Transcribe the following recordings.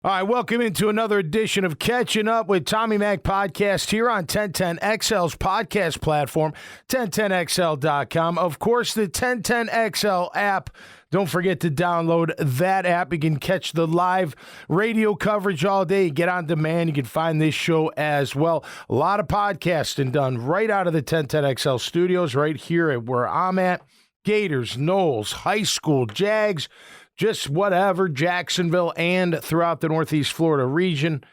All right, welcome into another edition of Catching Up with Tommy Mac podcast here on 1010XL's podcast platform, 1010XL.com. Of course, the 1010XL app. Don't forget to download that app. You can catch the live radio coverage all day. Get on demand. You can find this show as well. A lot of podcasting done right out of the 1010XL studios right here at where I'm at. Gators, Knowles, high school, Jags, just whatever, Jacksonville, and throughout the Northeast Florida region.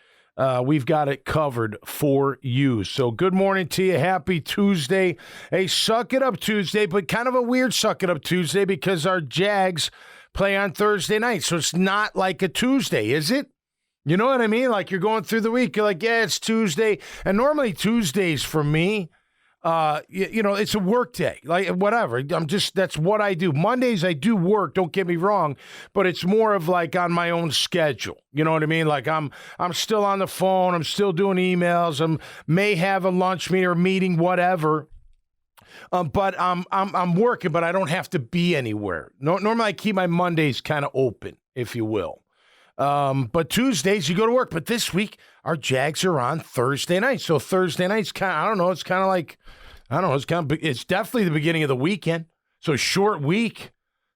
We've got it covered for you. So good morning to you. Happy Tuesday. Hey, suck it up Tuesday, but kind of a weird suck it up Tuesday because our Jags play on Thursday night. So it's not like a Tuesday, is it? You know what I mean? Like you're going through the week, you're like, yeah, it's Tuesday. And normally Tuesdays for me, it's a work day, like whatever. That's what I do. Mondays I do work, don't get me wrong, but it's more of like on my own schedule. You know what I mean? Like I'm still on the phone, I'm still doing emails, may have a lunch meeting or meeting, whatever. But I'm working, but I don't have to be anywhere. Normally I keep my Mondays kind of open, if you will. But Tuesdays you go to work. But this week our Jags are on Thursday night. So Thursday night's it's definitely the beginning of the weekend. So short week.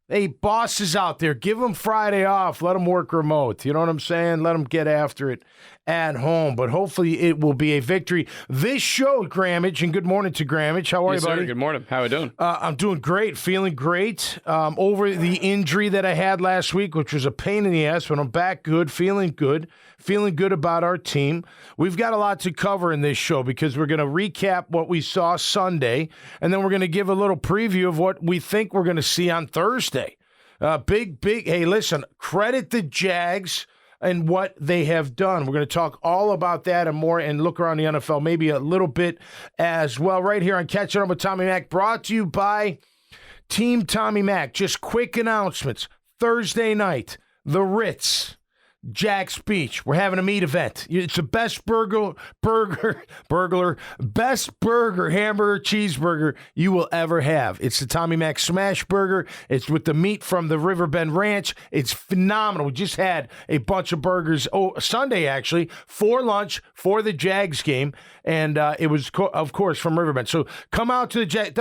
Hey, bosses out there, give them Friday off. Let them work remote. You know what I'm saying? Let them get after it at home. But hopefully it will be a victory. This show, Grammage, and good morning to Grammage. How are you, buddy? Sir. Good morning. How are you doing? I'm doing great, feeling great. Over the injury that I had last week, which was a pain in the ass, but I'm back good, feeling good about our team. We've got a lot to cover in this show because we're going to recap what we saw Sunday, and then we're going to give a little preview of what we think we're going to see on Thursday. Big, hey, listen, credit the Jags and what they have done. We're going to talk all about that and more and look around the NFL maybe a little bit as well right here on Catching Up with Tommy Mac, brought to you by Team Tommy Mac. Just quick announcements. Thursday night, the Ritz, Jack's Beach. We're having a meat event. It's the best hamburger, cheeseburger you will ever have. It's the Tommy Mac Smash Burger. It's with the meat from the Riverbend Ranch. It's phenomenal. We just had a bunch of burgers Sunday, actually, for lunch for the Jags game, and it was, of course, from Riverbend. So come out to the Jags.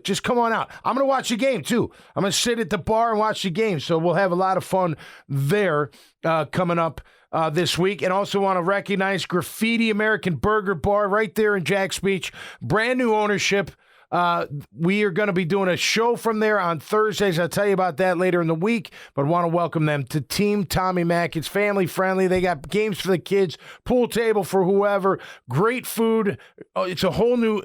Just come on out. I'm going to watch the game, too. I'm going to sit at the bar and watch the game, so we'll have a lot of fun there. Coming up this week. And also want to recognize Graffiti American Burger Bar right there in Jack's Beach. Brand new ownership. We are going to be doing a show from there on Thursdays. I'll tell you about that later in the week, but want to welcome them to Team Tommy Mac. It's family friendly. They got games for the kids, pool table for whoever, great food. It's a whole new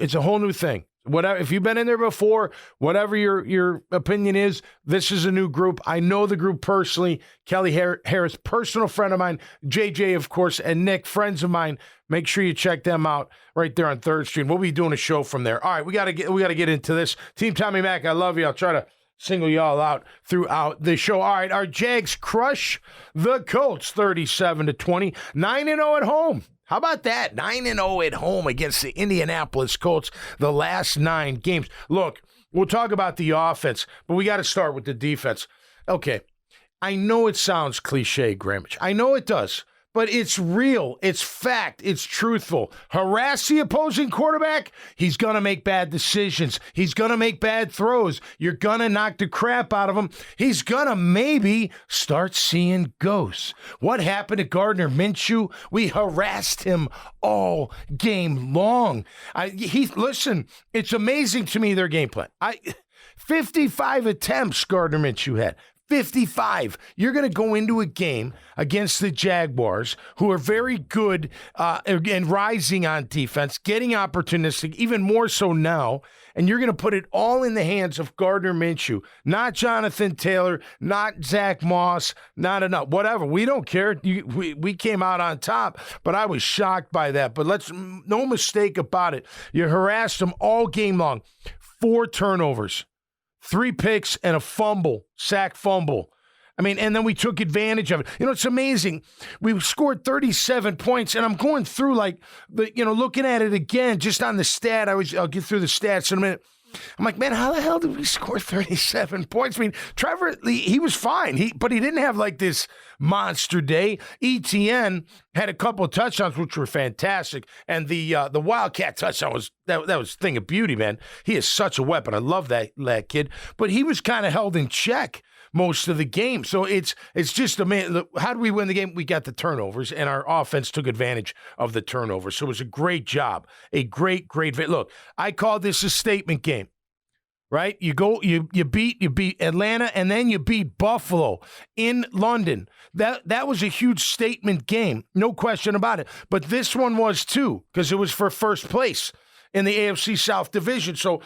thing. Whatever, if you've been in there before, whatever your opinion is, this is a new group. I know the group personally. Kelly Harris, personal friend of mine. JJ, of course, and Nick, friends of mine. Make sure you check them out right there on 3rd Street. We'll be doing a show from there. All right, we got to get into this. Team Tommy Mac, I love you. I'll try to single y'all out throughout the show. All right, our Jags crush the Colts 37-20, 9-0 at home. How about that? 9-0 at home against the Indianapolis Colts, the last 9 games. Look, we'll talk about the offense, but we got to start with the defense. Okay, I know it sounds cliche, Grammage. I know it does, but it's real. It's fact. It's truthful. Harass the opposing quarterback, he's going to make bad decisions. He's going to make bad throws. You're going to knock the crap out of him. He's going to maybe start seeing ghosts. What happened to Gardner Minshew? We harassed him all game long. Listen, it's amazing to me their game plan. 55 attempts Gardner Minshew had. 55. You're going to go into a game against the Jaguars, who are very good and rising on defense, getting opportunistic, even more so now, and you're going to put it all in the hands of Gardner Minshew, not Jonathan Taylor, not Zach Moss, not enough, whatever. We don't care. We came out on top, but I was shocked by that. But no mistake about it. You harassed them all game long. 4 turnovers. 3 picks and a sack fumble. I mean, and then we took advantage of it. You know, it's amazing. We scored 37 points, and I'm going through looking at it again, just on the stat. I'll get through the stats in a minute. I'm like, man, how the hell did we score 37 points? I mean, Trevor, he was fine, but he didn't have like this monster day. ETN had a couple of touchdowns, which were fantastic, and the Wildcat touchdown was that was a thing of beauty, man. He is such a weapon. I love that kid, but he was kind of held in check most of the game. So it's just how do we win the game? We got the turnovers, and our offense took advantage of the turnovers. So it was a great job, a great look. I call this a statement game, right? You beat Atlanta, and then you beat Buffalo in London. That was a huge statement game, no question about it. But this one was too, because it was for first place in the AFC South Division. So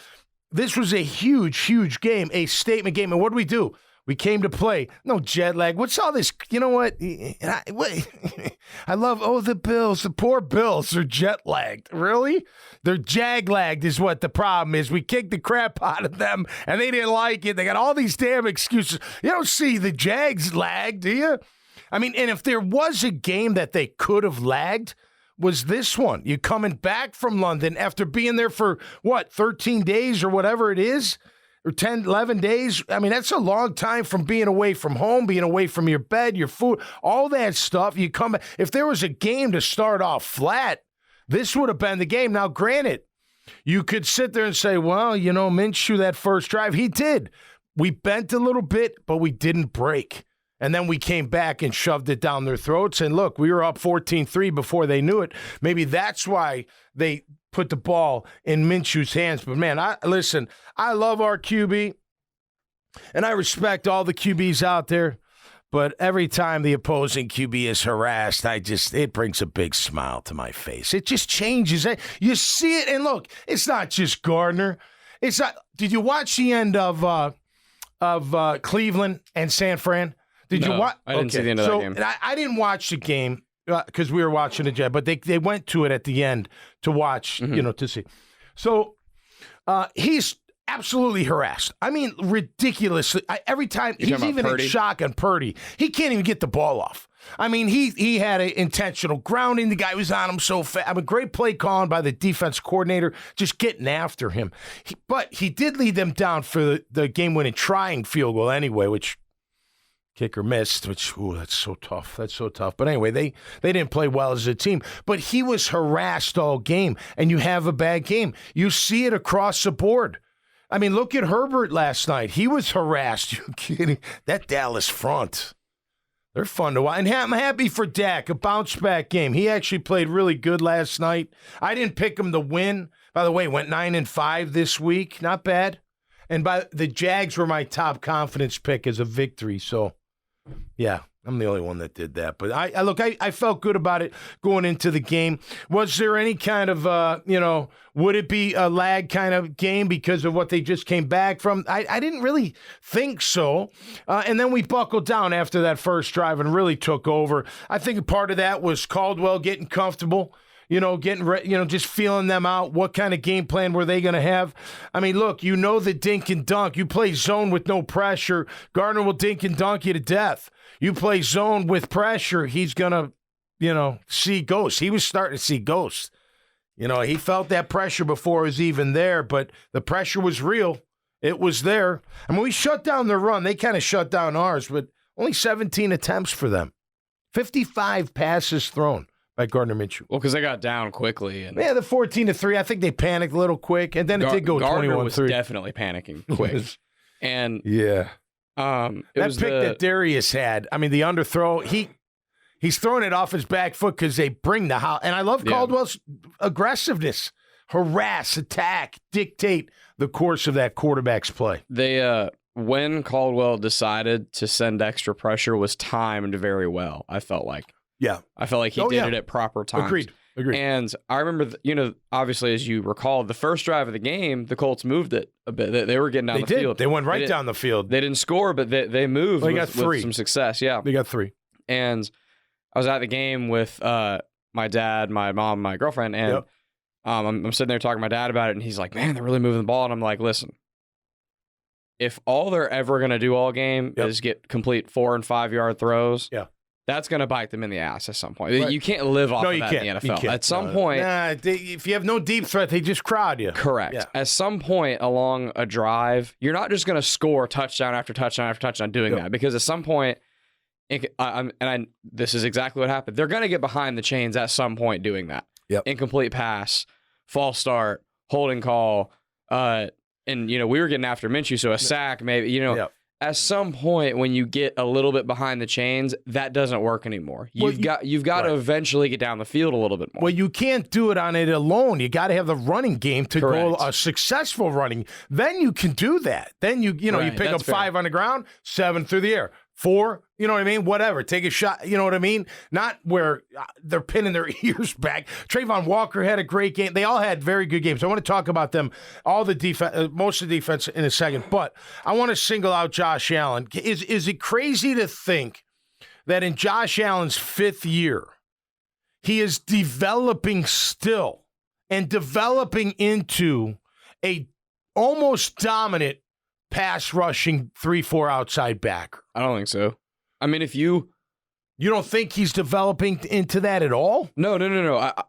this was a huge game, a statement game. And what do? We came to play. No jet lag. What's all this? You know what? I love, the Bills. The poor Bills are jet lagged. Really? They're jag lagged is what the problem is. We kicked the crap out of them, and they didn't like it. They got all these damn excuses. You don't see the Jags lagged, do you? I mean, and if there was a game that they could have lagged, was this one. You coming back from London after being there for, 13 days or whatever it is? Or 10, 11 days. I mean, that's a long time from being away from home, being away from your bed, your food, all that stuff. You come. If there was a game to start off flat, this would have been the game. Now, granted, you could sit there and say, well, Minshew, that first drive, he did. We bent a little bit, but we didn't break. And then we came back and shoved it down their throats. And look, we were up 14-3 before they knew it. Maybe that's why they put the ball in Minshew's hands. But, man, I love our QB, and I respect all the QBs out there. But every time the opposing QB is harassed, it brings a big smile to my face. It just changes. You see it, and look, it's not just Gardner. It's not. Did you watch the end of Cleveland and San Fran? Did you watch? I didn't see the end of that game. I didn't watch the game because we were watching the Jet, but they went to it at the end to watch, to see. So he's absolutely harassed. I mean, ridiculously. Every time he's even in shock on Purdy. He can't even get the ball off. I mean, he had an intentional grounding. The guy was on him so fast. I mean, great play calling by the defense coordinator, just getting after hhim. But he did lead them down for the game-winning trying field goal anyway, which kicker missed, which, that's so tough. That's so tough. But anyway, they didn't play well as a team. But he was harassed all game, and you have a bad game. You see it across the board. I mean, look at Herbert last night. He was harassed. You kidding? That Dallas front, they're fun to watch. And I'm happy for Dak, a bounce-back game. He actually played really good last night. I didn't pick him to win. By the way, went 9-5 this week. Not bad. And the Jags were my top confidence pick as a victory, so yeah, I'm the only one that did that. But I felt good about it going into the game. Was there any kind of, would it be a lag kind of game because of what they just came back from? I didn't really think so. And then we buckled down after that first drive and really took over. I think a part of that was Caldwell getting comfortable. Just feeling them out. What kind of game plan were they going to have? I mean, look, the dink and dunk. You play zone with no pressure, Gardner will dink and dunk you to death. You play zone with pressure, he's going to, see ghosts. He was starting to see ghosts. He felt that pressure before it was even there, but the pressure was real. It was there. I mean, we shut down their run. They kind of shut down ours, but only 17 attempts for them. 55 passes thrown by Gardner Minshew. Well, because they got down quickly. And the 14-3. I think they panicked a little quick, and then it did go 21-3. Gardner was definitely panicking quick. And yeah, that pick that Darius had. I mean, the underthrow. He's throwing it off his back foot because they bring the house. And I love Caldwell's aggressiveness, harass, attack, dictate the course of that quarterback's play. They when Caldwell decided to send extra pressure was timed very well. I felt like. Yeah. I felt like he did it at proper times. Agreed. And I remember, obviously, as you recall, the first drive of the game, the Colts moved it a bit. They were getting down the field. They went right down the field. They didn't score, but they moved got with some success. Yeah. They got 3. And I was at the game with my dad, my mom, my girlfriend, and I'm sitting there talking to my dad about it, and he's like, man, they're really moving the ball. And I'm like, listen, if all they're ever going to do all game is get complete 4- and 5-yard throws, that's going to bite them in the ass at some point. Right. You can't live off No, of you that can't. in the You NFL. can't. At some point, if you have no deep threat, they just crowd you. correct. Yeah. At some point along a drive, you're not just going to score touchdown after touchdown after touchdown doing that, because at some point, this is exactly what happened. They're going to get behind the chains at some point doing that. Yep. Incomplete pass, false start, holding call, and we were getting after Minshew, so a sack maybe. Yep. At some point when you get a little bit behind the chains, that doesn't work anymore. You've got to eventually get down the field a little bit more. Well, you can't do it on it alone. You got to have the running game to go Correct. a successful running. Then you can do that. Then you Right, pick up that's fair. 5 on the ground, 7 through the air. 4, you know what I mean? Whatever. Take a shot, you know what I mean? Not where they're pinning their ears back. Trayvon Walker had a great game. They all had very good games. I want to talk about them, all the defense, most of the defense in a second. But I want to single out Josh Allen. Is it crazy to think that in Josh Allen's 5th year, he is developing still and developing into a almost dominant pass rushing 3-4 outside backer? I don't think so. I mean, if you don't think he's developing into that at all? No.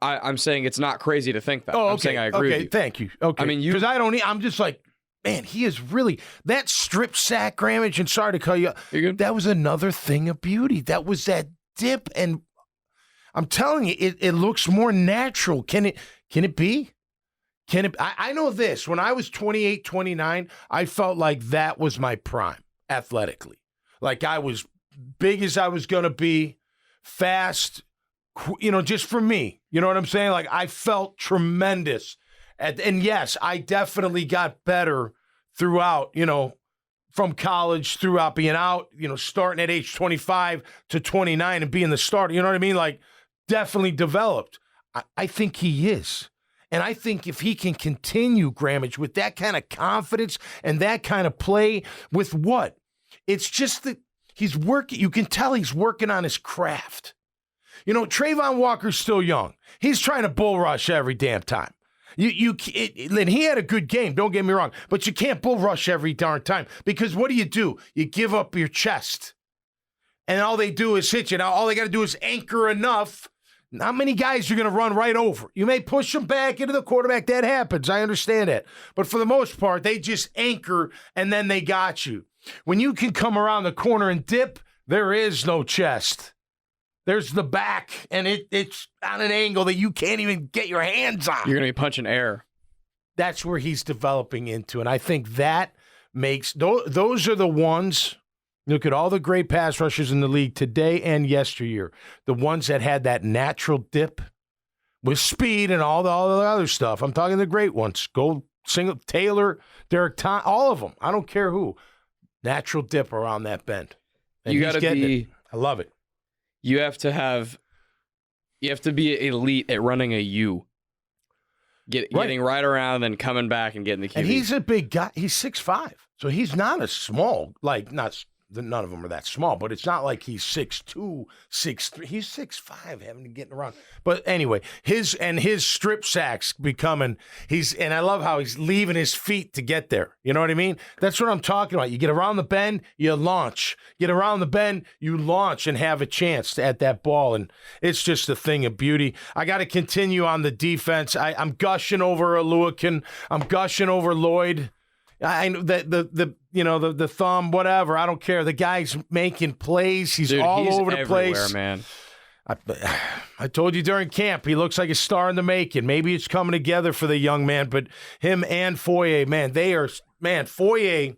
I'm saying it's not crazy to think that. Oh, okay. I'm saying I agree with you. Thank you. Okay. I mean, because I'm just like, man, he is really that strip sack, Grammage, and sorry to call you. You're good. That was another thing of beauty. That was that dip, and I'm telling you, it looks more natural. Can it be? I know this. When I was 28, 29, I felt like that was my prime athletically. Like I was big as I was going to be, fast, just for me. You know what I'm saying? Like I felt tremendous. And yes, I definitely got better throughout, from college, throughout being out, starting at age 25 to 29 and being the starter. You know what I mean? Like definitely developed. I think he is. And I think if he can continue, Grammage, with that kind of confidence and that kind of play, with what? It's just that he's working. You can tell he's working on his craft. Trayvon Walker's still young. He's trying to bull rush every damn time. And he had a good game, don't get me wrong, but you can't bull rush every darn time, because what do? You give up your chest. And all they do is hit you. Now, all they got to do is anchor enough. Not many guys are going to run right over. You may push them back into the quarterback. That happens. I understand that. But for the most part, they just anchor, and then they got you. When you can come around the corner and dip, there is no chest. There's the back, and it's on an angle that you can't even get your hands on. You're going to be punching air. That's where he's developing into, and I think that makes those are the ones. Look at all the great pass rushers in the league today and yesteryear. The ones that had that natural dip with speed and all the other stuff. I'm talking the great ones. Go single Taylor, Derek Tom, all of them. I don't care who. Natural dip around that bend. And You got to be. I love it. You have to be elite at running a U. Getting right around and then coming back and getting the QB. And he's a big guy. He's 6'5", so he's not a small. None of them are that small, but it's not like he's 6'2", 6'3". He's 6'5", having to get around. But anyway, his strip sacks becoming. And I love how he's leaving his feet to get there. You know what I mean? That's what I'm talking about. You get around the bend, you launch. Get around the bend, you launch and have a chance at that ball. And it's just a thing of beauty. I got to continue on the defense. I'm gushing over Aluakin. I'm gushing over Lloyd. I know that the thumb, whatever. I don't care. The guy's making plays. He's all over the place, man. I told you during camp, he looks like a star in the making. Maybe it's coming together for the young man, but him and Foye, Foye.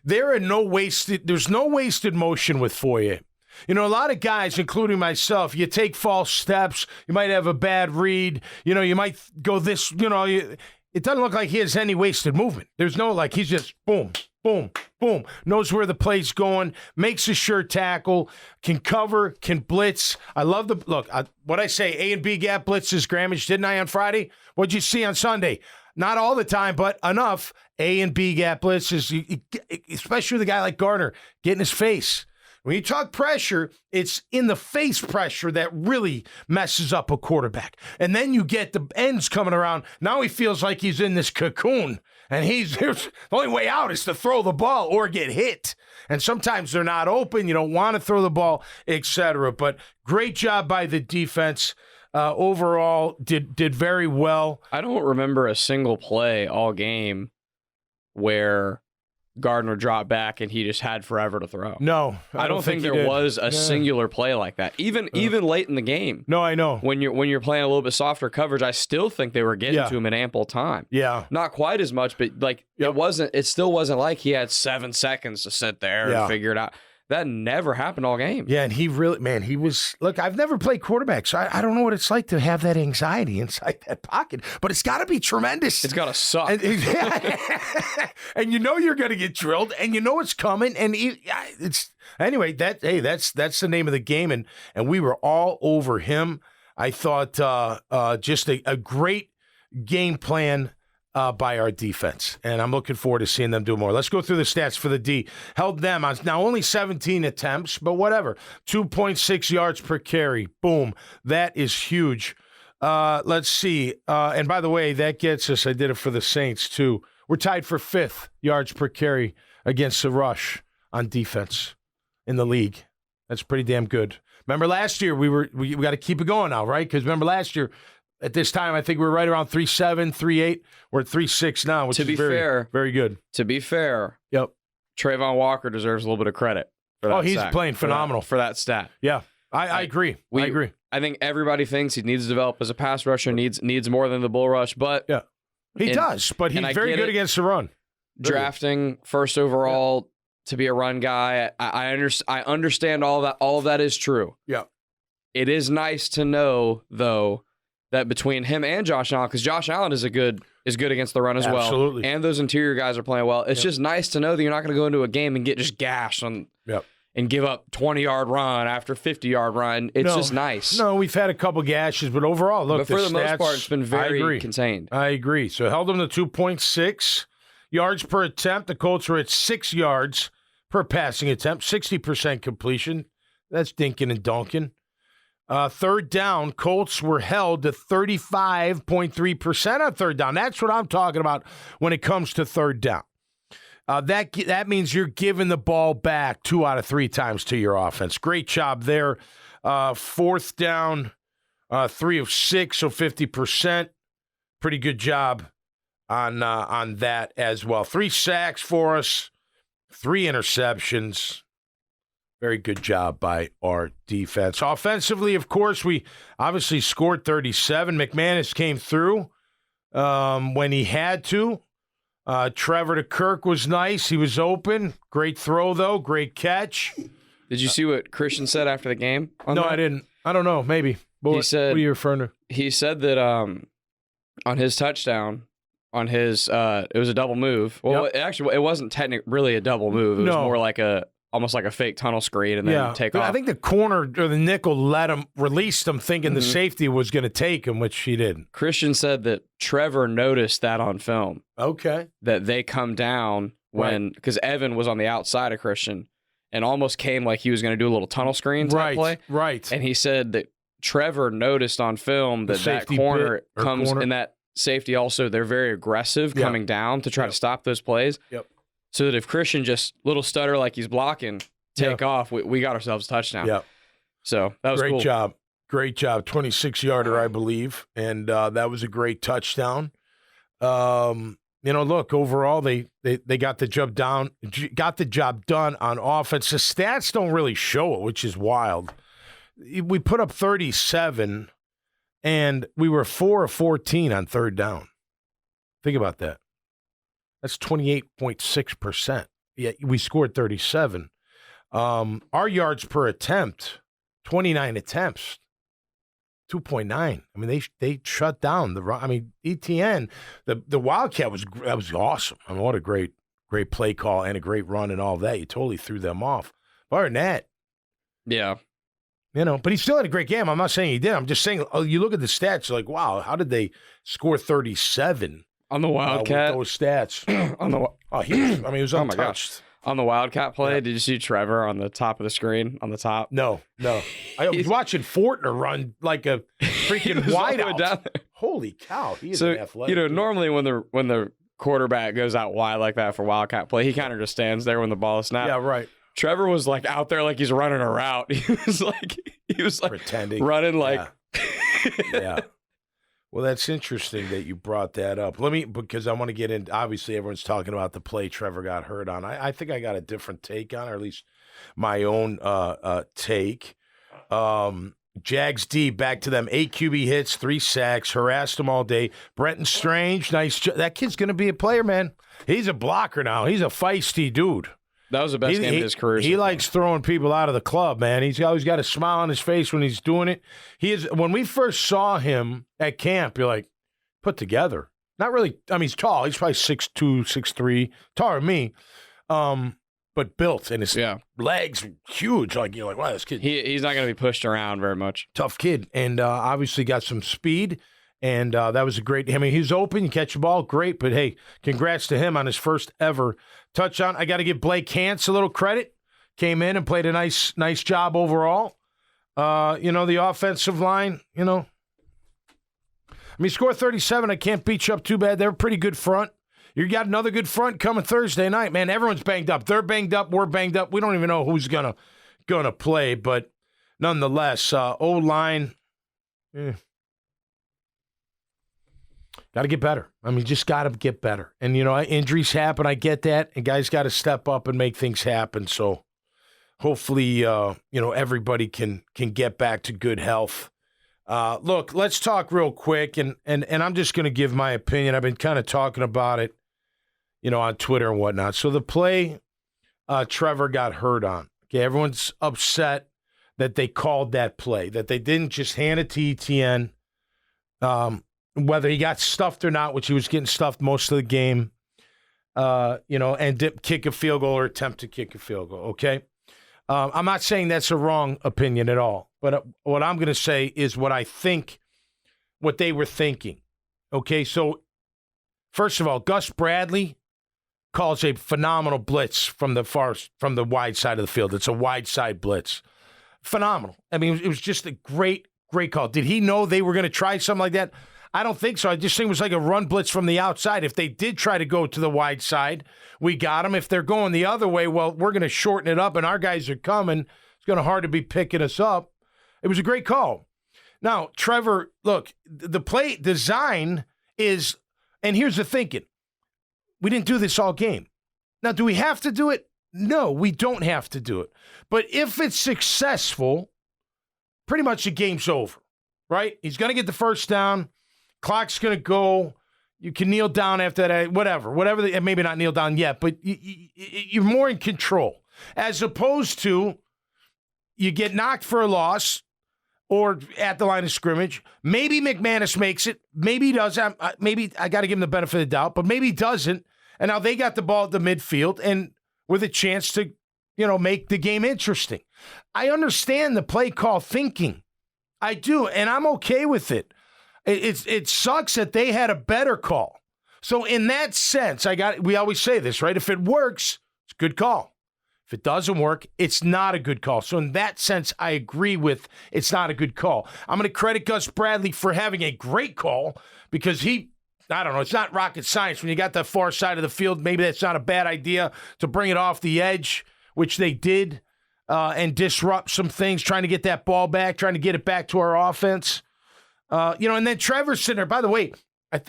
There's no wasted motion with Foye. A lot of guys, including myself, you take false steps. You might have a bad read. You might go this. It doesn't look like he has any wasted movement. There's no he's just boom, boom, boom. Knows where the play's going, makes a sure tackle, can cover, can blitz. I love what I say, A and B gap blitzes, Grammage, didn't I on Friday? What'd you see on Sunday? Not all the time, but enough. A and B gap blitzes, especially with a guy like Gardner, get in his face. When you talk pressure, it's in the face pressure that really messes up a quarterback. And then you get the ends coming around. Now he feels like he's in this cocoon. And the only way out is to throw the ball or get hit. And sometimes they're not open. You don't want to throw the ball, etc. But great job by the defense. Overall, did very well. I don't remember a single play all game where Gardner dropped back and he just had forever to throw. No, I don't think there was a singular play like that. Even late in the game. No, I know. When you're playing a little bit softer coverage, I still think they were getting to him in ample time. Yeah. Not quite as much, but it still wasn't like he had 7 seconds to sit there and figure it out. That never happened all game. Yeah, and he was, look, I've never played quarterback, so I don't know what it's like to have that anxiety inside that pocket, but it's got to be tremendous. It's got to suck. And you know you're going to get drilled, and you know it's coming, and anyway, that's the name of the game, and we were all over him. I thought just a great game plan by our defense, and I'm looking forward to seeing them do more. Let's go through the stats for the D. Held them on now only 17 attempts, but whatever. 2.6 yards per carry. Boom. That is huge. Let's see. And by the way, that gets us, I did it for the Saints too. We're tied for 5th yards per carry against the rush on defense in the league. That's pretty damn good. Remember last year, we got to keep it going now, right? Because remember last year, at this time, I think we were right around 3.7, 3.8. We're at 3.6 now, which is very, very good. To be fair, yep. Trayvon Walker deserves a little bit of credit for that. He's playing phenomenal for that stat. Yeah, I agree. I agree. I think everybody thinks he needs to develop as a pass rusher, needs more than the bull rush, but he does. But he's very good against the run. Drafting first overall to be a run guy, I understand all that. All of that is true. Yeah, it is nice to know though that between him and Josh Allen, because Josh Allen is good against the run as well. Absolutely. And those interior guys are playing well. It's just nice to know that you're not going to go into a game and get just gashed and give up 20-yard run after 50-yard run. It's just nice. No, we've had a couple gashes, but overall, look, but for the most part, it's been very contained. I agree. So held them to 2.6 yards per attempt. The Colts are at 6 yards per passing attempt, 60% completion. That's dinking and donking. Third down, Colts were held to 35.3% on third down. That's what I'm talking about when it comes to third down. That means you're giving the ball back 2 out of 3 times to your offense. Great job there. Fourth down, 3 of 6, so 50%. Pretty good job on that as well. 3 sacks for us, 3 interceptions. Very good job by our defense. Offensively, of course, we obviously scored 37. McManus came through when he had to. Trevor to Kirk was nice. He was open. Great throw, though. Great catch. Did you see what Christian said after the game? No, I didn't. I don't know. Maybe. What are you referring to? He said that on his touchdown, on his it was a double move. Well, actually, it wasn't technically really a double move. It was more like almost like a fake tunnel screen and then take off. I think the corner or the nickel released him thinking the safety was going to take him, which he didn't. Christian said that Trevor noticed that on film. Okay. That they come down because Evan was on the outside of Christian and almost came like he was going to do a little tunnel screen type play. Right. And he said that Trevor noticed on film that corner comes and that safety also, they're very aggressive coming down to try to stop those plays. Yep. So that if Christian just little stutter like he's blocking, take off, we got ourselves a touchdown. Yeah. So that was great cool. job. Great job. 26-yarder, I believe. And that was a great touchdown. Look, overall, they got the job done on offense. The stats don't really show it, which is wild. We put up 37, and we were 4 of 14 on third down. Think about that. That's 28.6%. Yeah, we scored 37. Our yards per attempt, 29 attempts, 2.9. I mean, they shut down the run. I mean, ETN, the Wildcat was awesome. I mean, what a great play call and a great run and all that. You totally threw them off. But other than that, yeah. But he still had a great game. I'm not saying he did. I'm just saying, you look at the stats, you're like, wow, how did they score 37? On the Wildcat, with those stats. he was he was untouched. On the Wildcat play, did you see Trevor on the top of the screen, on the top? No. I was watching Fortner run like a freaking wideout. Holy cow, he is an athletic. Normally when the quarterback goes out wide like that for Wildcat play, he kind of just stands there when the ball is snapped. Yeah, right. Trevor was like out there like he's running a route. He was like pretending, running like. Yeah. Well, that's interesting that you brought that up. Because I want to get in. Obviously, everyone's talking about the play Trevor got hurt on. I think I got a different take on it, or at least my own take. Jags D, back to them. 8 QB hits, 3 sacks, harassed him all day. Brenton Strange, nice. That kid's going to be a player, man. He's a blocker now. He's a feisty dude. That was the best game of his career. He likes throwing people out of the club, man. He's always got a smile on his face when he's doing it. When we first saw him at camp, you're like, put together. Not really. I mean, he's tall. He's probably 6'2", 6'3", taller than me, but built, and his legs huge. Like, you're like, wow, this kid. He's not going to be pushed around very much. Tough kid, and obviously got some speed. And that was a great. I mean, he was open. You catch the ball, great. But hey, congrats to him on his first ever touchdown. I got to give Blake Hance a little credit. Came in and played a nice job overall. The offensive line. I mean, score 37. I can't beat you up too bad. They're a pretty good front. You got another good front coming Thursday night, man. Everyone's banged up. They're banged up. We're banged up. We don't even know who's gonna play, but nonetheless, O-line. Got to get better. I mean, just got to get better. And, injuries happen. I get that. And guys got to step up and make things happen. So hopefully, everybody can get back to good health. Look, let's talk real quick. And I'm just going to give my opinion. I've been kind of talking about it, on Twitter and whatnot. So the play Trevor got hurt on. Okay, everyone's upset that they called that play, that they didn't just hand it to ETN. Whether he got stuffed or not, which he was getting stuffed most of the game, and kick a field goal or attempt to kick a field goal, okay? I'm not saying that's a wrong opinion at all, but what I'm going to say is what they were thinking, okay? So, first of all, Gus Bradley calls a phenomenal blitz from the wide side of the field. It's a wide side blitz. Phenomenal. I mean, it was just a great call. Did he know they were going to try something like that? I don't think so. I just think it was like a run blitz from the outside. If they did try to go to the wide side, we got them. If they're going the other way, well, we're going to shorten it up, and our guys are coming. It's going to hard to be picking us up. It was a great call. Now, Trevor, look, the play design is, and here's the thinking. We didn't do this all game. Now, do we have to do it? No, we don't have to do it. But if it's successful, pretty much the game's over, right? He's going to get the first down. Clock's going to go. You can kneel down after that, whatever, maybe not kneel down yet, but you're more in control. As opposed to you get knocked for a loss or at the line of scrimmage. Maybe McManus makes it. Maybe he does. Maybe I got to give him the benefit of the doubt, but maybe he doesn't. And now they got the ball at the midfield and with a chance to, make the game interesting. I understand the play call thinking. I do, and I'm okay with it. It sucks that they had a better call. So in that sense, we always say this, right? If it works, it's a good call. If it doesn't work, it's not a good call. So in that sense, I agree with it's not a good call. I'm going to credit Gus Bradley for having a great call because I don't know, it's not rocket science. When you got the far side of the field, maybe that's not a bad idea to bring it off the edge, which they did, and disrupt some things, trying to get that ball back, trying to get it back to our offense. And then Trevor's sitting there. By the way,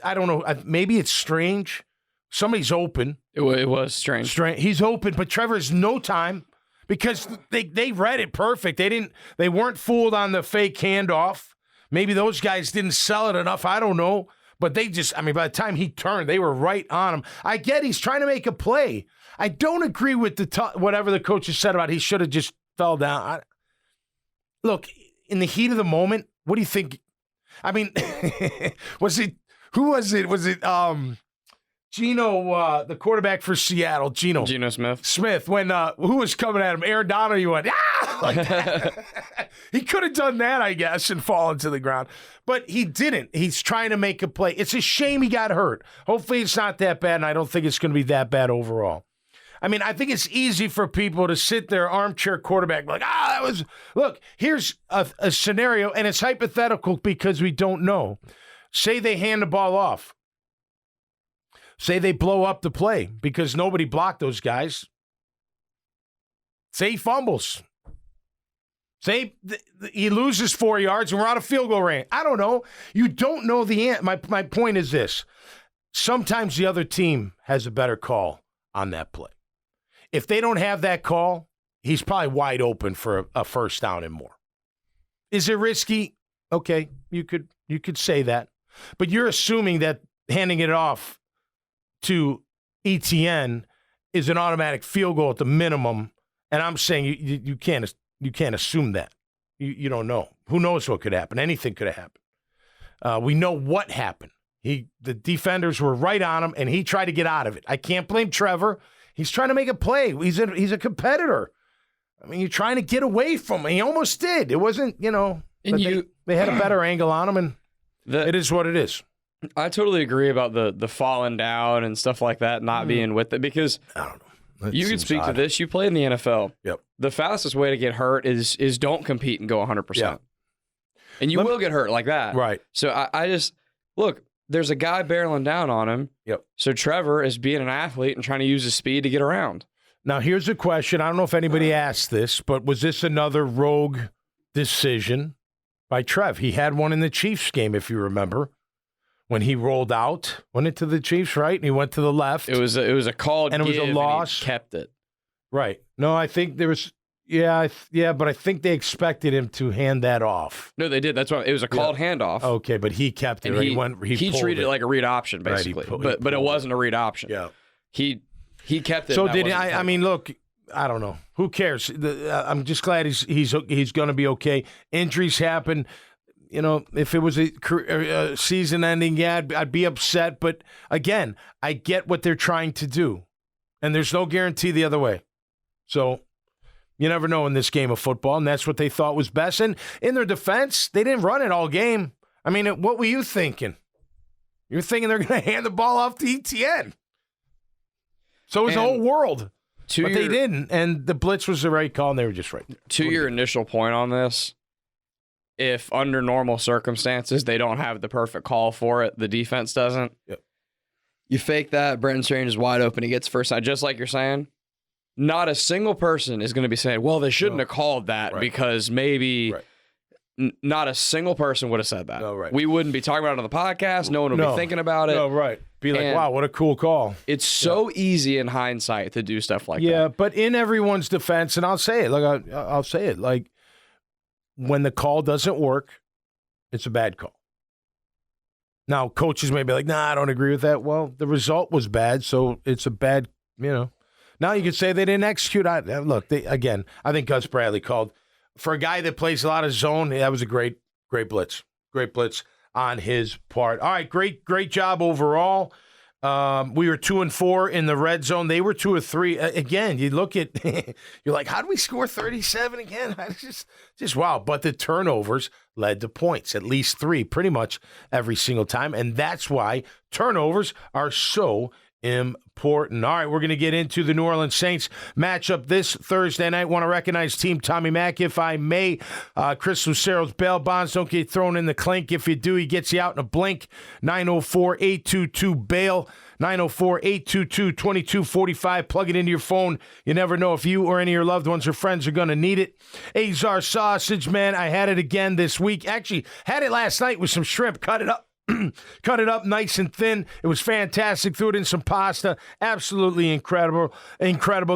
I don't know. Maybe it's strange. Somebody's open. It was strange. He's open, but Trevor has no time because they read it perfect. They weren't fooled on the fake handoff. Maybe those guys didn't sell it enough. I don't know. But by the time he turned, they were right on him. I get he's trying to make a play. I don't agree with whatever the coaches said about he should have just fell down. Look, in the heat of the moment, what do you think? I mean, who was it? Was it Geno, the quarterback for Seattle? Geno Smith. When who was coming at him? Aaron Donald. You went, like that. He could have done that, I guess, and fallen to the ground, but he didn't. He's trying to make a play. It's a shame he got hurt. Hopefully, it's not that bad, and I don't think it's going to be that bad overall. I mean, I think it's easy for people to sit there, armchair quarterback, like, that was, look, here's a scenario, and it's hypothetical because we don't know. Say they hand the ball off. Say they blow up the play because nobody blocked those guys. Say he fumbles. Say he loses 4 yards and we're out of field goal range. I don't know. You don't know the answer. My point is this. Sometimes the other team has a better call on that play. If they don't have that call, he's probably wide open for a first down and more. Is it risky? Okay, you could say that. But you're assuming that handing it off to ETN is an automatic field goal at the minimum, and I'm saying you can't assume that. You don't know. Who knows what could happen? Anything could have happened. We know what happened. The defenders were right on him, and he tried to get out of it. I can't blame Trevor. He's trying to make a play. He's a competitor. I mean, you're trying to get away from him. He almost did. It wasn't, they had a better angle on him, and it is what it is. I totally agree about the falling down and stuff like that, not being with it, because I don't know. You can speak to this. You play in the NFL. Yep. The fastest way to get hurt is don't compete and go 100%. Yeah. And you will get hurt like that. Right. So I just, look, there's a guy barreling down on him. Yep. So Trevor is being an athlete and trying to use his speed to get around. Now, here's a question. I don't know if anybody asked this, but was this another rogue decision by Trev? He had one in the Chiefs game, if you remember, when he rolled out, went into the Chiefs, right? And he went to the left. It was a called and it was a loss. And he kept it. Right. No, I think there was, but I think they expected him to hand that off. No, they did. That's why it was a called handoff. Okay, but he kept it. And right? he treated it like a read option, basically. Right, but it wasn't a read option. Yeah. He kept it. So did I mean, look, I don't know. Who cares? I'm just glad he's going to be okay. Injuries happen. If it was a season-ending, I'd be upset. But again, I get what they're trying to do, and there's no guarantee the other way. So you never know in this game of football, and that's what they thought was best. And in their defense, they didn't run it all game. I mean, what were you thinking? You're thinking they're going to hand the ball off to ETN. So was the whole world. But they didn't, and the blitz was the right call, and they were just right. To your initial point on this, if under normal circumstances they don't have the perfect call for it, the defense doesn't. Yep. You fake that, Brenton Strange is wide open, he gets first down, just like you're saying. Not a single person is going to be saying, well, they shouldn't have called that because maybe not a single person would have said that. No, right. We wouldn't be talking about it on the podcast. No one would be thinking about it. No, right. Be like, wow, what a cool call. It's so easy in hindsight to do stuff like that. Yeah, but in everyone's defense, and I'll say it, I'll say it, like, when the call doesn't work, it's a bad call. Now, coaches may be like, nah, I don't agree with that. Well, the result was bad, so it's a bad, Now you could say they didn't execute. Look, I think Gus Bradley called. For a guy that plays a lot of zone, that was a great blitz. Great blitz on his part. All right, great job overall. We were 2-4 in the red zone. They were 2-3. Again, you look at, you're like, how do we score 37 again? Just wow. But the turnovers led to points, at least 3, pretty much every single time. And that's why turnovers are so important. All right, we're going to get into the New Orleans Saints matchup this Thursday night. Want to recognize Team Tommy Mac, if I may. Chris Lucero's bail bonds don't get thrown in the clink. If you do, he gets you out in a blink. 904-822-BAIL. 904-822-2245. Plug it into your phone. You never know if you or any of your loved ones or friends are going to need it. Azar sausage, man. I had it again this week. Actually, had it last night with some shrimp. Cut it up. Cut it up nice and thin. It was fantastic. Threw it in some pasta. Absolutely incredible.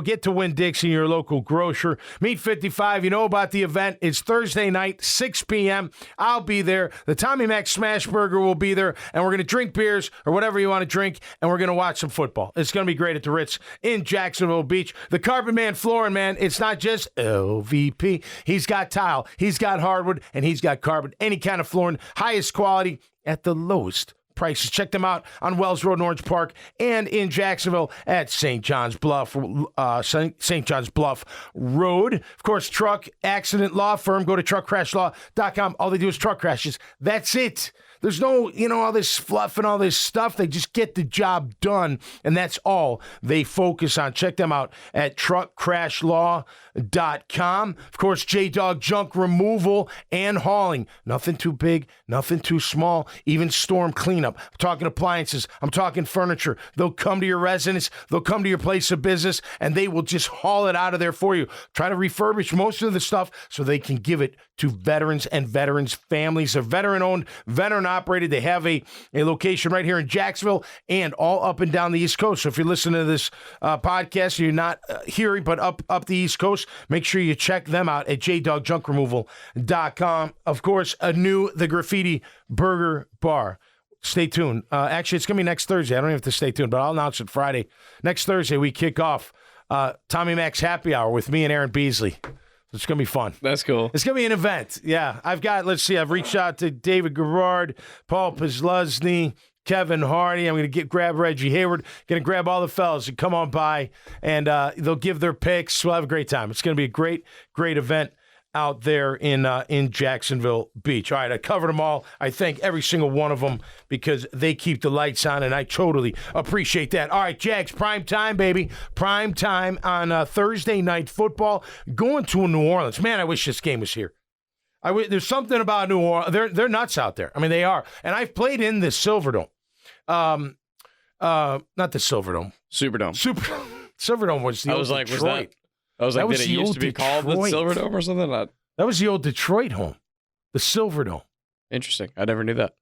Get to Winn-Dixie, your local grocer. Meat 55, you know about the event. It's Thursday night, 6 p.m. I'll be there. The Tommy Mac Smash Burger will be there, and we're going to drink beers or whatever you want to drink, and we're going to watch some football. It's going to be great at the Ritz in Jacksonville Beach. The Carpet Man Flooring, man, it's not just LVP. He's got tile, he's got hardwood, and he's got carpet. Any kind of flooring, highest quality, at the lowest prices. Check them out on Wells Road in Orange Park and in Jacksonville at St. John's Bluff Road. Of course, truck accident law firm. Go to truckcrashlaw.com. All they do is truck crashes. That's it. There's no, all this fluff and all this stuff. They just get the job done, and that's all they focus on. Check them out at truckcrashlaw.com. Of course, J-Dog Junk Removal and Hauling. Nothing too big, nothing too small, even storm cleanup. I'm talking appliances. I'm talking furniture. They'll come to your residence. They'll come to your place of business, and they will just haul it out of there for you. Try to refurbish most of the stuff so they can give it to veterans and veterans' families. They're veteran-owned, veteran-operated. They have a location right here in Jacksonville and all up and down the East Coast. So if you're listening to this podcast, you're not hearing, but up the East Coast, make sure you check them out at jdogjunkremoval.com. Of course, the Graffiti Burger Bar. Stay tuned. Actually, it's going to be next Thursday. I don't even have to stay tuned, but I'll announce it Friday. Next Thursday, we kick off Tommy Mac's Happy Hour with me and Aaron Beasley. It's going to be fun. That's cool. It's going to be an event. Yeah. I've reached out to David Garrard, Paul Pizluzny, Kevin Hardy. I'm going to grab Reggie Hayward. Going to grab all the fellas and come on by, and they'll give their picks. We'll have a great time. It's going to be a great, great event out there in Jacksonville Beach. All right, I covered them all. I thank every single one of them because they keep the lights on, and I totally appreciate that. All right, Jags, prime time, baby. Prime time on Thursday Night Football. Going to New Orleans. Man, I wish this game was here. There's something about New Orleans. They're nuts out there. I mean, they are. And I've played in the Silverdome. Not the Silverdome. Superdome. Silverdome was the old Detroit. Did it used to be called the Silverdome or something? That was the old Detroit home, the Silverdome. Interesting. I never knew that.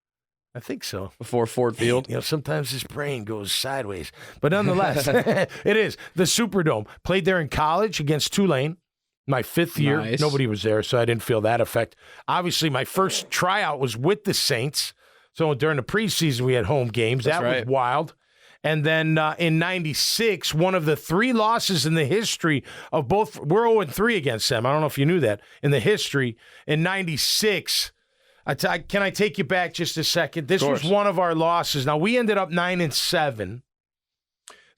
I think so. Before Ford Field? Sometimes his brain goes sideways. But nonetheless, it is. The Superdome. Played there in college against Tulane. My 5th year. Nice. Nobody was there, so I didn't feel that effect. Obviously, my first tryout was with the Saints. So during the preseason, we had home games. That was wild. And then in 96, one of the 3 losses in the history of both, we're 0-3 against them. I don't know if you knew that. In the history, in 96, can I take you back just a second? This was one of our losses. Now, we ended up 9-7.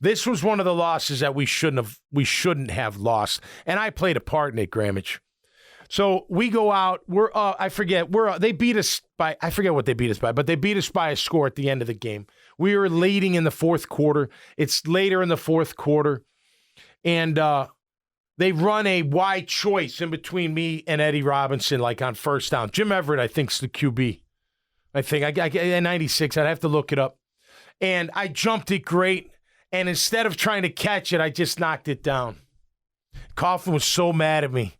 This was one of the losses that we shouldn't have lost. And I played a part in it, Grammage. So we go out, they beat us by, I forget what they beat us by, but they beat us by a score at the end of the game. We were leading in the fourth quarter. It's later in the fourth quarter. And they run a wide choice in between me and Eddie Robinson, like on first down. Jim Everett, I think, is the QB. I think, in 96, I'd have to look it up. And I jumped it great. And instead of trying to catch it, I just knocked it down. Coughlin was so mad at me.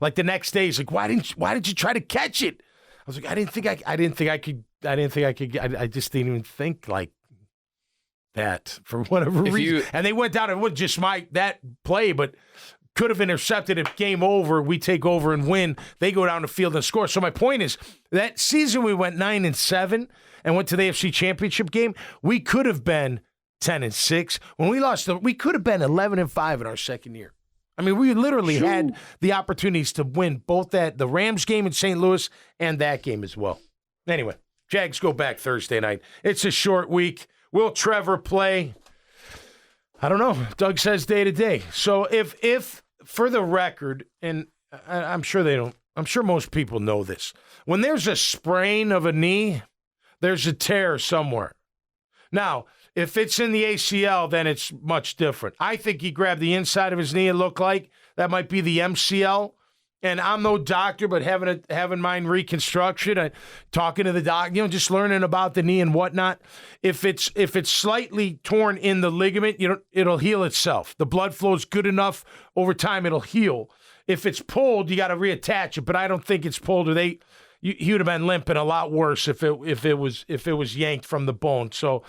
Like the next day, he's like, "Why did you try to catch it?" I was like, I didn't think I could. I just didn't even think like that for whatever reason. And they went down. It wasn't just that play, but could have intercepted it. Game over. We take over and win. They go down the field and score. So my point is, that season we went 9-7 and went to the AFC Championship game. We could have been 10-6. When we lost, we could have been 11-5 in our second year. I mean, we literally had the opportunities to win both the Rams game in St. Louis and that game as well. Anyway, Jags go back Thursday night. It's a short week. Will Trevor play? I don't know. Doug says day to day. So if for the record, and I'm sure they don't, I'm sure most people know this. When there's a sprain of a knee, there's a tear somewhere. Now, if it's in the ACL, then it's much different. I think he grabbed the inside of his knee, it looked like. That might be the MCL. And I'm no doctor, but having mine reconstruction, talking to the doc, just learning about the knee and whatnot. If it's slightly torn in the ligament, it'll heal itself. The blood flows good enough over time, it'll heal. If it's pulled, you got to reattach it. But I don't think it's pulled, or he would have been limping a lot worse if it was yanked from the bone. So,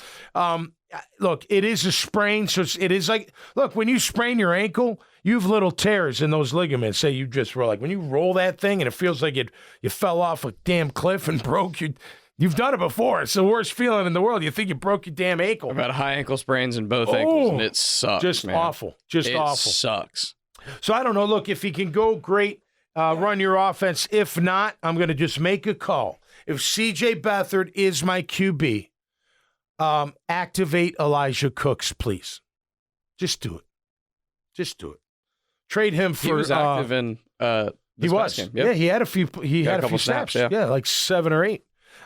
look, it is a sprain. So it is like, look, when you sprain your ankle, you have little tears in those ligaments. Say you just roll, like when you roll that thing and it feels like you fell off a damn cliff and broke your. You've done it before. It's the worst feeling in the world. You think you broke your damn ankle. I've had high ankle sprains in both ankles, and it sucks. Just man. Awful. It awful. Sucks. So I don't know. Look, if he can go, great. Run your offense. If not, I'm going to just make a call. If C.J. Beathard is my QB, activate Elijah Cooks, please. Just do it. Trade him for. He was active in. He was. Game. Yep. Yeah, he had a few. He had a few snaps. Yeah, like 7 or 8.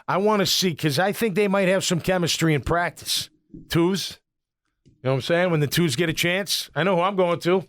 I want to see, because I think they might have some chemistry in practice. Twos. You know what I'm saying? When the twos get a chance, I know who I'm going to.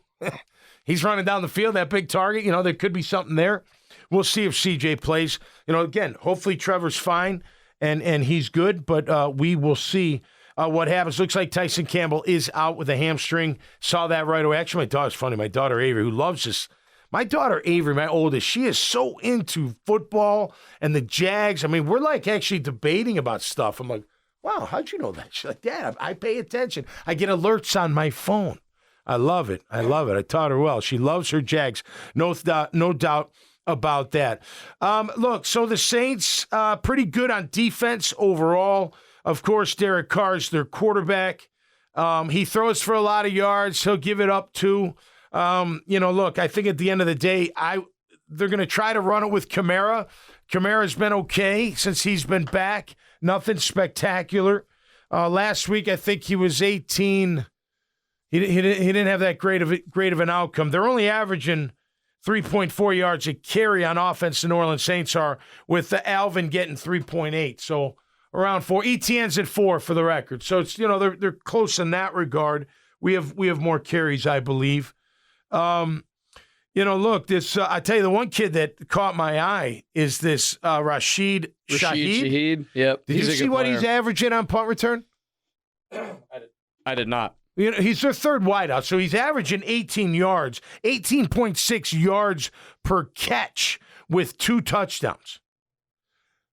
He's running down the field, that big target. You know, there could be something there. We'll see if CJ plays. You know, again, hopefully Trevor's fine and he's good, but we will see what happens. Looks like Tyson Campbell is out with a hamstring. Saw that right away. Actually, my daughter's funny. My daughter Avery, who loves this. My daughter Avery, my oldest, she is so into football and the Jags. I mean, we're like actually debating about stuff. I'm like, wow, how'd you know that? She's like, Dad, I pay attention. I get alerts on my phone. I love it. I love it. I taught her well. She loves her Jags. No doubt about that. Look, so the Saints, pretty good on defense overall. Of course, Derek Carr's their quarterback. He throws for a lot of yards. He'll give it up too. Look, I think at the end of the day, they're going to try to run it with Kamara. Kamara's been okay since he's been back. Nothing spectacular. Last week, I think he was 18. He didn't have that great of an outcome. They're only averaging 3.4 yards a carry on offense. The New Orleans Saints are, with the Alvin getting 3.8. So around 4. ETN's at 4 for the record. So it's they're close in that regard. We have more carries, I believe. Look, this I tell you, the one kid that caught my eye is this Rashid Shaheed. Yep. Did you see what he's averaging on punt return? I did not. He's their third wideout, so he's averaging 18 yards, 18.6 yards per catch with 2 touchdowns.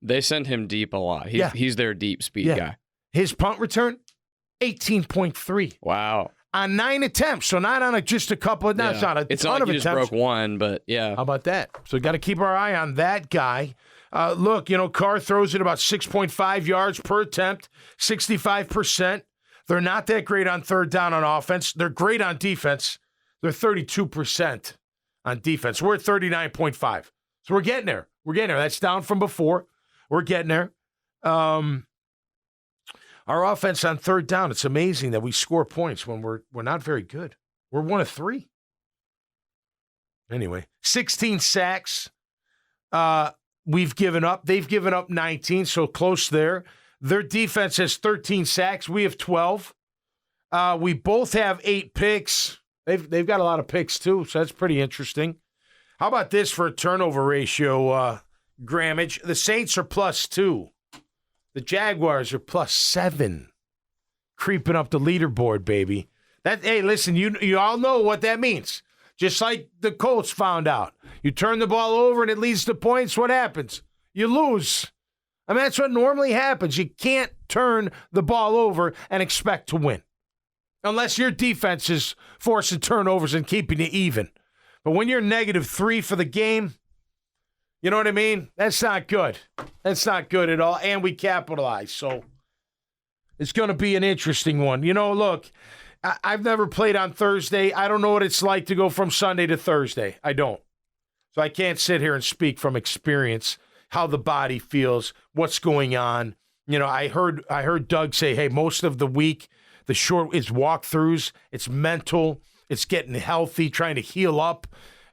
They send him deep a lot. He's their deep speed guy. His punt return, 18.3. Wow. On 9 attempts, so not on just a couple of, it's not a ton of attempts. It's not like he just broke one, but yeah. How about that? So got to keep our eye on that guy. Look, Carr throws it about 6.5 yards per attempt, 65%. They're not that great on third down on offense. They're great on defense. They're 32% on defense. We're at 39.5. So we're getting there. That's down from before. We're getting there. Our offense on third down, it's amazing that we score points when we're not very good. We're 1 of 3. Anyway, 16 sacks we've given up. They've given up 19, so close there. Their defense has 13 sacks. We have 12. We both have 8 picks. They've got a lot of picks, too, so that's pretty interesting. How about this for a turnover ratio, Grammage? The Saints are +2. The Jaguars are +7. Creeping up the leaderboard, baby. Hey, listen, you all know what that means. Just like the Colts found out. You turn the ball over and it leads to points, what happens? You lose. I mean, that's what normally happens. You can't turn the ball over and expect to win. Unless your defense is forcing turnovers and keeping you even. But when you're -3 for the game, you know what I mean? That's not good. That's not good at all. And we capitalize. So it's going to be an interesting one. Look, I've never played on Thursday. I don't know what it's like to go from Sunday to Thursday. I don't. So I can't sit here and speak from experience, how the body feels, what's going on. I heard Doug say, hey, most of the week, the short is walkthroughs. It's mental. It's getting healthy, trying to heal up.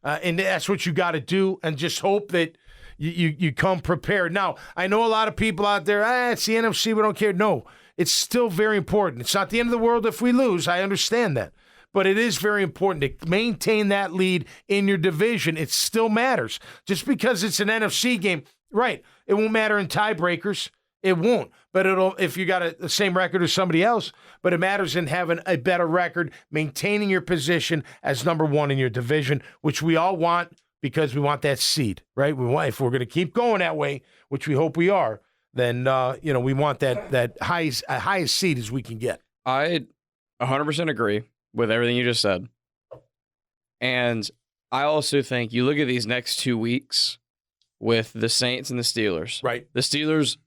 And that's what you got to do, and just hope that you come prepared. Now, I know a lot of people out there, it's the NFC, we don't care. No, it's still very important. It's not the end of the world if we lose. I understand that. But it is very important to maintain that lead in your division. It still matters. Just because it's an NFC game, right, it won't matter in tiebreakers. It won't. But it'll if you got the same record as somebody else. But it matters in having a better record, maintaining your position as number 1 in your division, which we all want because we want that seed, right? If we're going to keep going that way, which we hope we are, then we want that highest seed as we can get. I 100% agree with everything you just said. And I also think you look at these next 2 weeks with the Saints and the Steelers. Right. The Steelers,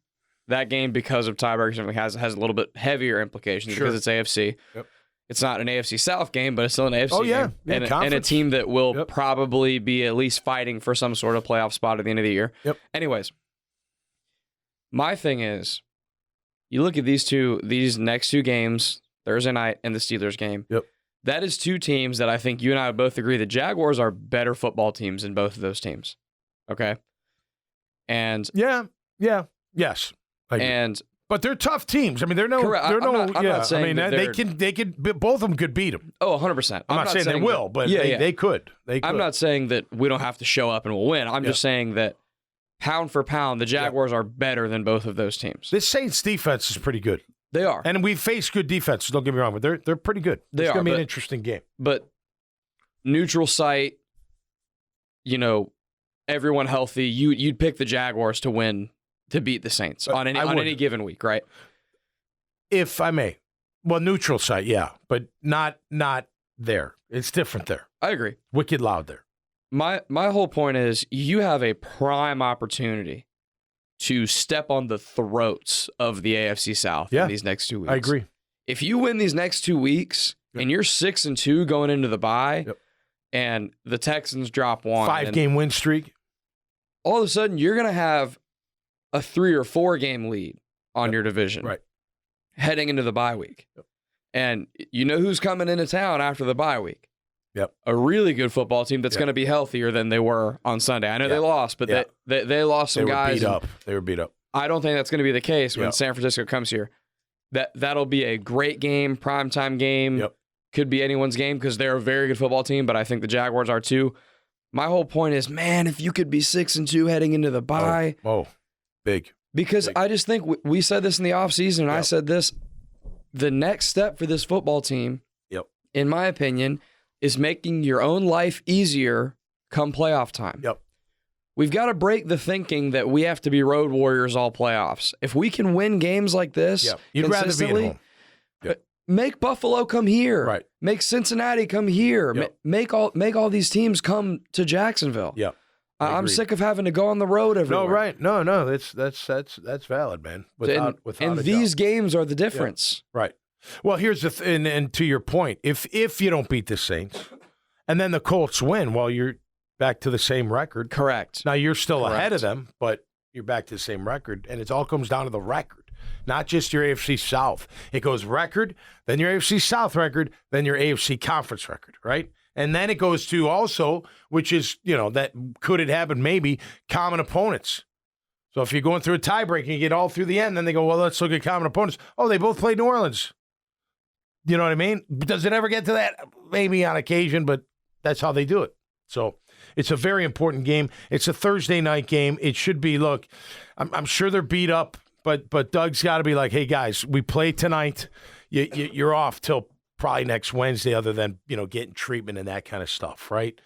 that game, because of tiebreakers, has a little bit heavier implications because it's AFC. Yep. It's not an AFC South game, but it's still an AFC game. And a team that will probably be at least fighting for some sort of playoff spot at the end of the year. Yep. Anyways, my thing is, you look at these next 2 games, Thursday night and the Steelers game. Yep. That is 2 teams that I think you and I both agree the Jaguars are better football teams than both of those teams. Okay? And yeah. Yes. But they're tough teams. I mean, they're no. Correct. They're I'm not saying they could. Both of them could beat them. Oh, 100%. I'm not saying they will, but they could. They could. I'm not saying that we don't have to show up and we'll win. I'm just saying that pound for pound, the Jaguars are better than both of those teams. This Saints defense is pretty good. They are, and we've faced good defenses. Don't get me wrong, but they're pretty good. It's going to be an interesting game. But neutral site, everyone healthy. You'd pick the Jaguars to win. To beat the Saints on any given week, right? If I may. Well, neutral site, yeah, but not there. It's different there. I agree. Wicked loud there. My whole point is you have a prime opportunity to step on the throats of the AFC South in these next 2 weeks. I agree. If you win these next 2 weeks and you're 6-2 going into the bye and the Texans drop one. 5-game win streak. All of a sudden, you're going to have a 3 or 4 game lead on your division heading into the bye week. And you know who's coming into town after the bye week? A really good football team that's going to be healthier than they were on Sunday. I know they lost, but they lost some guys. They were beat up. I don't think that's going to be the case when San Francisco comes here. That'll be a great game, primetime game. Could be anyone's game because they're a very good football team, but I think the Jaguars are too. My whole point is, man, if you could be 6-2 heading into the bye. Big. Because I just think we said this in the offseason, and I said this, the next step for this football team, in my opinion, is making your own life easier come playoff time. We've got to break the thinking that we have to be road warriors all playoffs. If we can win games like this you'd rather be at home. Make Buffalo come here. Right. Make Cincinnati come here. Make all these teams come to Jacksonville. I'm sick of having to go on the road everywhere. No, right. No, that's valid, man. Without and these games are the difference. Right. Well, here's the and to your point, if you don't beat the Saints and then the Colts win, well, you're back to the same record. Correct. Now you're still ahead of them, but you're back to the same record, and it all comes down to the record, not just your AFC South. It goes record, then your AFC South record, then your AFC Conference record, right? And then it goes to also, which is, that could it happen? Maybe common opponents. So if you're going through a tiebreak and you get all through the end, then they go, well, let's look at common opponents. Oh, they both played New Orleans. You know what I mean? Does it ever get to that? Maybe on occasion, but that's how they do it. So it's a very important game. It's a Thursday night game. It should be, look, I'm sure they're beat up, but Doug's got to be like, hey, guys, we play tonight. You're off till probably next Wednesday, other than, getting treatment and that kind of stuff, right?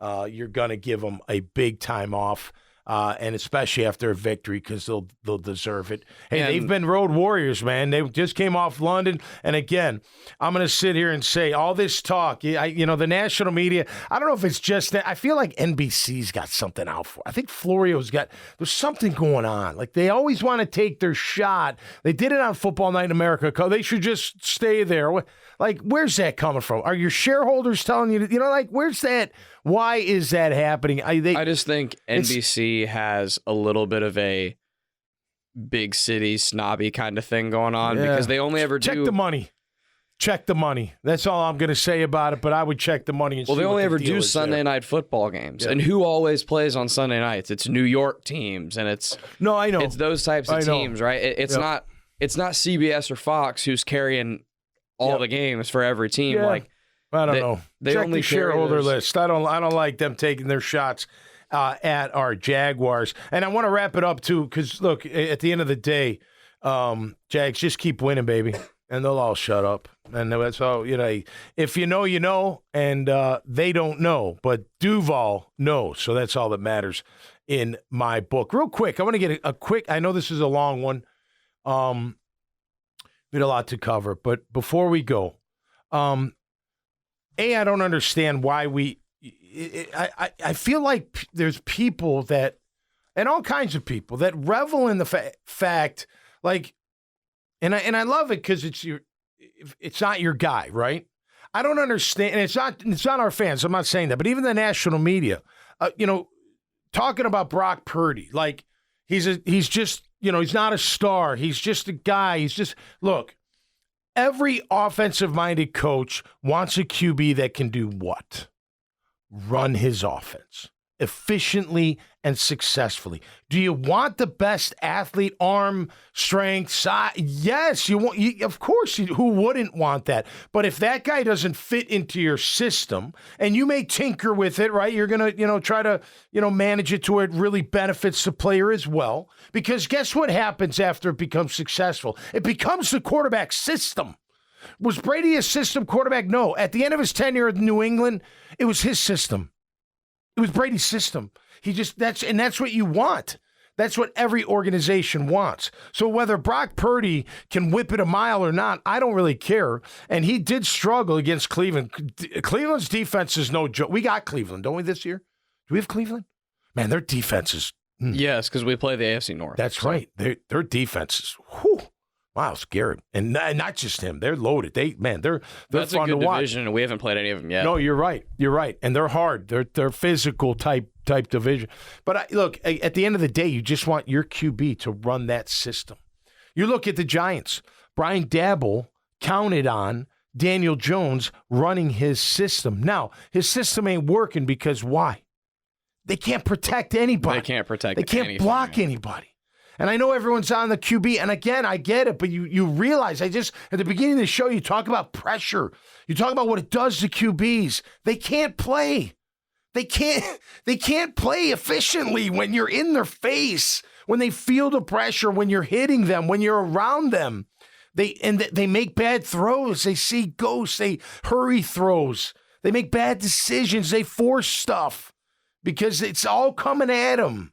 You're going to give them a big time off, and especially after a victory because they'll deserve it. Hey, they've been road warriors, man. They just came off London. And again, I'm going to sit here and say all this talk, the national media, I don't know if it's just that. I feel like NBC's got something out for it. I think there's something going on. Like they always want to take their shot. They did it on Football Night in America. They should just stay there. Like, where's that coming from? Are your shareholders telling you, where's that? Why is that happening? I just think NBC has a little bit of a big city snobby kind of thing going on because they only ever check the money. Check the money. That's all I'm going to say about it, but I would check the money and see. Well, they only ever do Sunday night football games. And who always plays on Sunday nights? It's New York teams, and it's I know. It's those types of teams, right? It's not CBS or Fox who's carrying all the games for every team. Like I don't know. They check only the shareholder list. I don't like them taking their shots at our Jaguars. And I want to wrap it up too, because look, at the end of the day, Jags, just keep winning, baby, and they'll all shut up. And that's all. If you know, you know, and they don't know, but Duval knows. So that's all that matters in my book. Real quick, I want to get a quick. I know this is a long one. We had a lot to cover, but before we go, I don't understand why I feel like there's people that, and all kinds of people that revel in the fact, like, and I love it because it's not your guy, right? I don't understand, and it's not our fans. I'm not saying that, but even the national media, talking about Brock Purdy, like he's just. He's not a star. He's just a guy. Look, every offensive-minded coach wants a QB that can do what? Run his offense. efficiently and successfully. Do you want the best athlete, arm, strength, size? Yes, you want. Of course, who wouldn't want that? But if that guy doesn't fit into your system, and you may tinker with it, right? You're gonna, try to, manage it to where it really benefits the player as well. Because guess what happens after it becomes successful? It becomes the quarterback system. Was Brady a system quarterback? No. At the end of his tenure in New England, it was his system. It was Brady's system. That's what you want. That's what every organization wants. So whether Brock Purdy can whip it a mile or not, I don't really care. And he did struggle against Cleveland. Cleveland's defense is no joke. We got Cleveland, don't we, this year? Do we have Cleveland? Man, their defense is... Yes, because we play the AFC North. That's right. Their defense is... Whew. Wow, scared. And not just him. They're loaded. They're That's fun to watch. a good division, and we haven't played any of them yet. No, you're right. And they're hard. They're physical type division. But look, at the end of the day, you just want your QB to run that system. You look at the Giants. Brian Daboll counted on Daniel Jones running his system. Now, his system ain't working because why? They can't protect anybody. They can't block anybody. And I know everyone's on the QB, and again, I get it, but you realize, at the beginning of the show, you talk about pressure. You talk about what it does to QBs. They can't play. They can't play efficiently when you're in their face, when they feel the pressure, when you're hitting them, when you're around them. They make bad throws. They see ghosts. They hurry throws. They make bad decisions. They force stuff because it's all coming at them.